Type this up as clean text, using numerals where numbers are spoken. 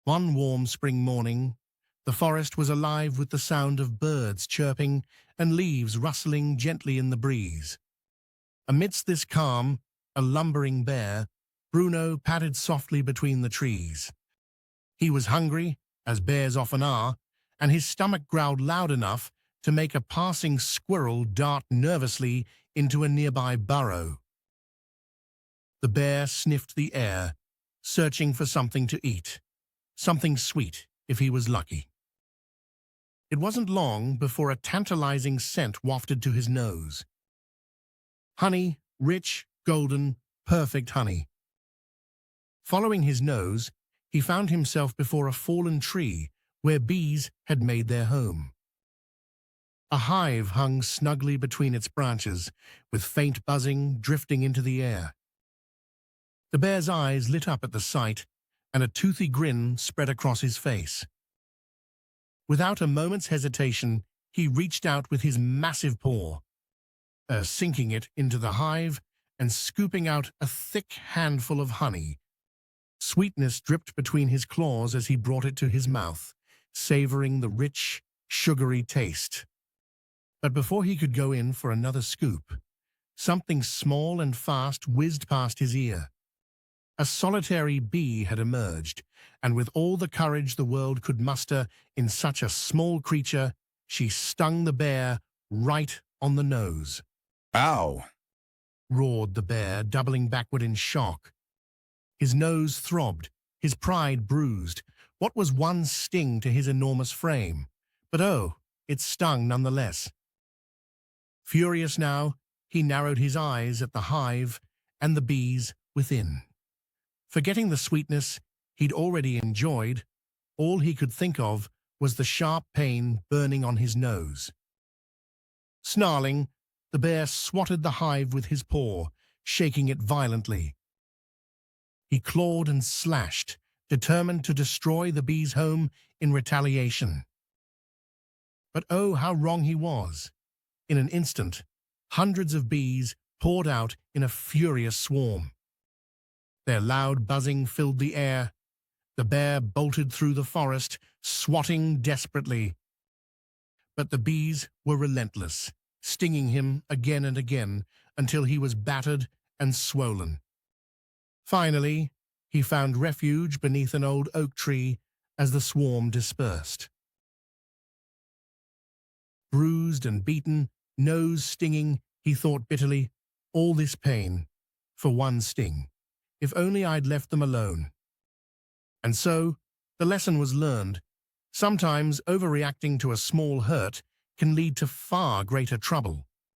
One warm spring morning, the forest was alive with the sound of birds chirping and leaves rustling gently in the breeze. Amidst this calm, a lumbering bear, Bruno padded softly between the trees. He was hungry, as bears often are, and his stomach growled loud enough to make a passing squirrel dart nervously into a nearby burrow. The bear sniffed the air, searching for something to eat, something sweet if he was lucky. It wasn't long before a tantalizing scent wafted to his nose. Honey, rich, golden, perfect honey. Following his nose, he found himself before a fallen tree where bees had made their home. A hive hung snugly between its branches, with faint buzzing drifting into the air. The bear's eyes lit up at the sight, and a toothy grin spread across his face. Without a moment's hesitation, he reached out with his massive paw, sinking it into the hive and scooping out a thick handful of honey. Sweetness dripped between his claws as he brought it to his mouth, savoring the rich, sugary taste. But before he could go in for another scoop, something small and fast whizzed past his ear. A solitary bee had emerged, and with all the courage the world could muster in such a small creature, she stung the bear right on the nose. Ow! Roared the bear, doubling backward in shock. His nose throbbed, his pride bruised. What was one sting to his enormous frame? But oh, it stung nonetheless. Furious now, he narrowed his eyes at the hive and the bees within. Forgetting the sweetness he'd already enjoyed, all he could think of was the sharp pain burning on his nose. Snarling, the bear swatted the hive with his paw, shaking it violently. He clawed and slashed, determined to destroy the bee's home in retaliation. But oh, how wrong he was. In an instant, hundreds of bees poured out in a furious swarm. Their loud buzzing filled the air. The bear bolted through the forest, swatting desperately. But the bees were relentless, stinging him again and again until he was battered and swollen. Finally, he found refuge beneath an old oak tree as the swarm dispersed. Bruised and beaten, nose stinging, he thought bitterly, all this pain for one sting. If only I'd left them alone. And so, the lesson was learned. Sometimes overreacting to a small hurt can lead to far greater trouble.